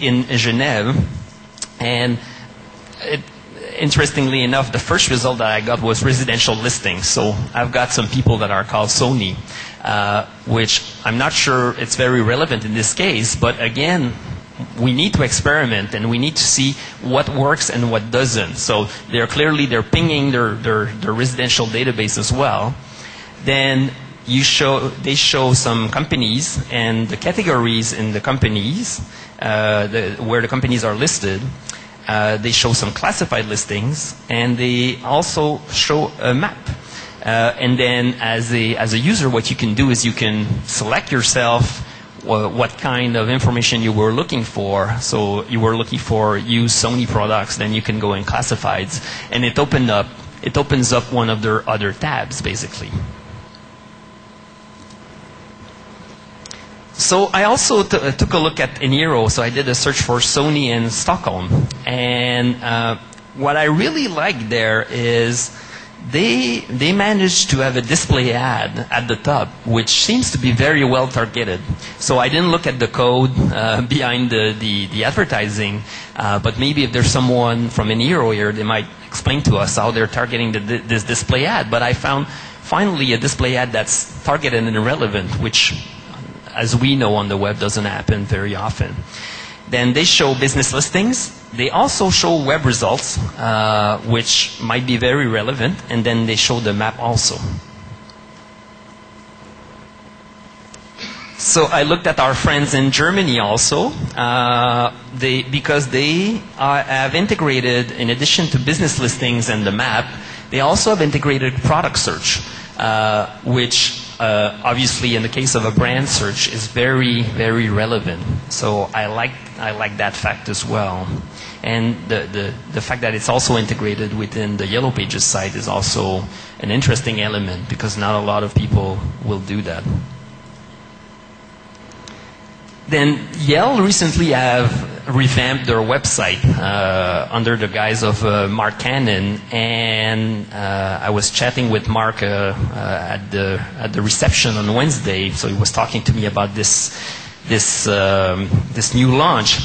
in Genève, and interestingly enough, the first result that I got was residential listings. So I've got some people that are called Sony, which I'm not sure it's very relevant in this case, but again, we need to experiment and we need to see what works and what doesn't. So they're pinging their residential database as well. Then they show some companies and the categories in the companies where the companies are listed. They show some classified listings, and they also show a map. And then as a user, what you can do is you can select yourself what kind of information you were looking for. So you were looking for used Sony products, then you can go in classifieds, and it opens up one of their other tabs, basically. So I also took a look at Eniro. So I did a search for Sony in Stockholm. And what I really like there is they managed to have a display ad at the top, which seems to be very well targeted. So I didn't look at the code behind the advertising, but maybe if there's someone from Eniro here, they might explain to us how they're targeting this display ad. But I found finally a display ad that's targeted and relevant, which, as we know on the web, doesn't happen very often. Then they show business listings. They also show web results, which might be very relevant. And then they show the map also. So I looked at our friends in Germany also, because they have integrated, in addition to business listings and the map, they also have integrated product search, which obviously, in the case of a brand search, is very, very relevant. So I like that fact as well. And the fact that it's also integrated within the Yellow Pages site is also an interesting element, because not a lot of people will do that. Then Yale recently have revamped their website under the guise of Mark Cannon, and I was chatting with Mark at the reception on Wednesday. So he was talking to me about this new launch,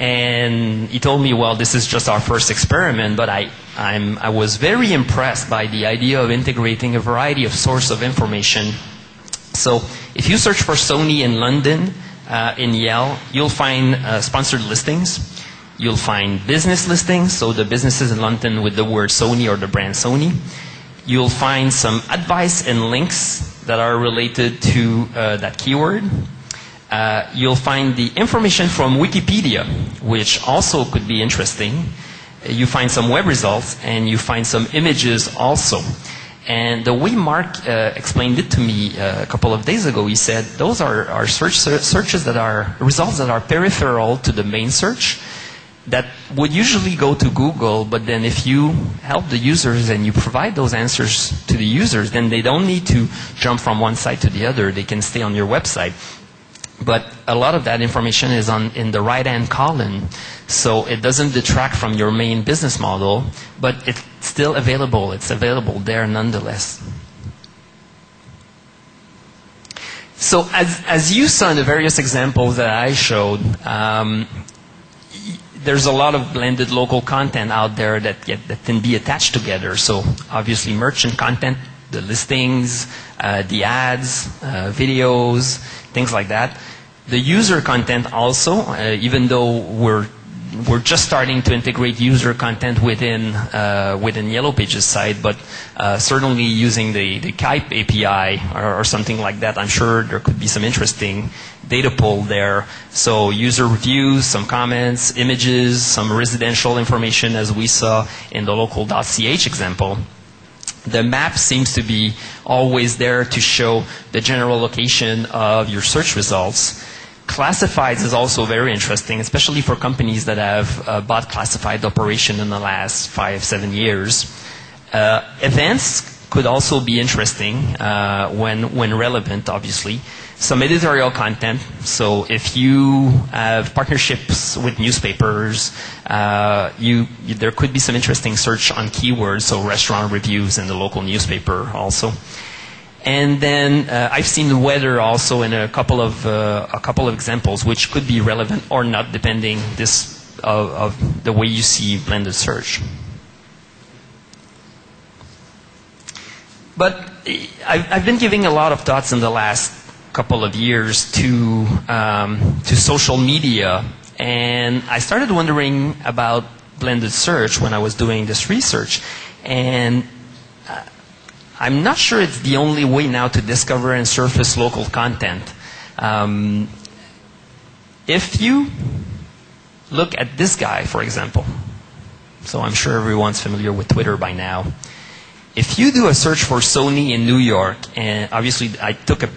and he told me, well, this is just our first experiment, but I was very impressed by the idea of integrating a variety of source of information. So if you search for Sony in London, in Yale, you'll find sponsored listings. You'll find business listings, so the businesses in London with the word Sony or the brand Sony. You'll find some advice and links that are related to that keyword. You'll find the information from Wikipedia, which also could be interesting. You find some web results, and you find some images also. And the way Mark explained it to me a couple of days ago, he said those are searches that are results that are peripheral to the main search that would usually go to Google, but then if you help the users and you provide those answers to the users, then they don't need to jump from one site to the other. They can stay on your website. But a lot of that information is in the right-hand column, so it doesn't detract from your main business model, but it's still available. It's available there nonetheless. So as you saw in the various examples that I showed, there's a lot of blended local content out there that can be attached together. So obviously merchant content, the listings, the ads, videos, things like that. The user content also, even though we're just starting to integrate user content within Yellow Pages site, but certainly using the Kype API or something like that, I'm sure there could be some interesting data pull there. So user reviews, some comments, images, some residential information, as we saw in the local.ch example. The map seems to be always there to show the general location of your search results. Classifieds is also very interesting, especially for companies that have bought classified operation in the last 5-7 years. Events could also be interesting when relevant, obviously. Some editorial content. So if you have partnerships with newspapers, there could be some interesting search on keywords, so restaurant reviews in the local newspaper also. And then I've seen the weather also in a couple of examples, which could be relevant or not, depending of the way you see blended search. But I've been giving a lot of thoughts in the last couple of years to social media, and I started wondering about blended search when I was doing this research, and I'm not sure it's the only way now to discover and surface local content. If you look at this guy, for example, so I'm sure everyone's familiar with Twitter by now. If you do a search for Sony in New York, and obviously I took a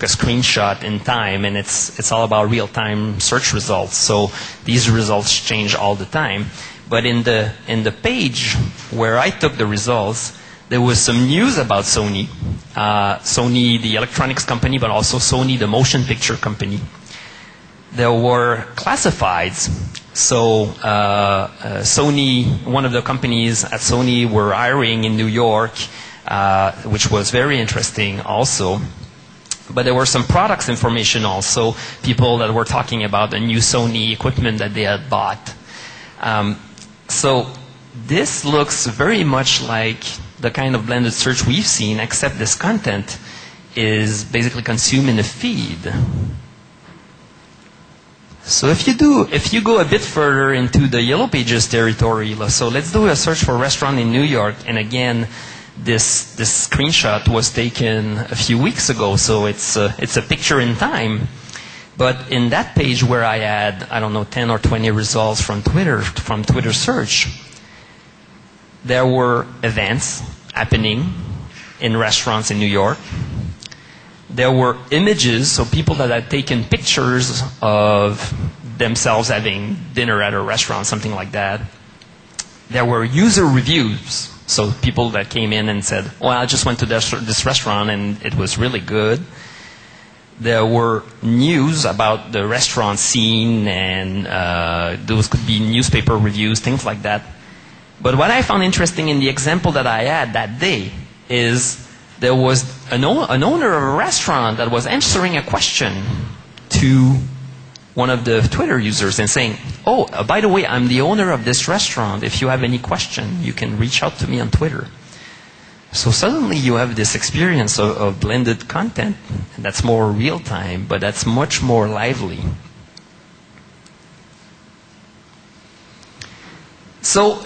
screenshot in time, and it's all about real-time search results. So these results change all the time. But in the page where I took the results, there was some news about Sony, Sony the electronics company, but also Sony the motion picture company. There were classifieds. So Sony, one of the companies at Sony were hiring in New York, which was very interesting also. But there were some products information also, people that were talking about the new Sony equipment that they had bought. So this looks very much like the kind of blended search we've seen, except this content is basically consumed in a feed. So if you go a bit further into the Yellow Pages territory, so let's do a search for restaurant in New York, and again, this screenshot was taken a few weeks ago, so it's a picture in time. But in that page where I had, I don't know, 10 or 20 results from Twitter search, there were events happening in restaurants in New York. There were images, so people that had taken pictures of themselves having dinner at a restaurant, something like that. There were user reviews, so people that came in and said, well, I just went to this restaurant and it was really good. There were news about the restaurant scene, and those could be newspaper reviews, things like that. But what I found interesting in the example that I had that day is there was an owner of a restaurant that was answering a question to one of the Twitter users and saying, oh, by the way, I'm the owner of this restaurant. If you have any question, you can reach out to me on Twitter. So suddenly you have this experience of blended content that's more real-time, but that's much more lively. So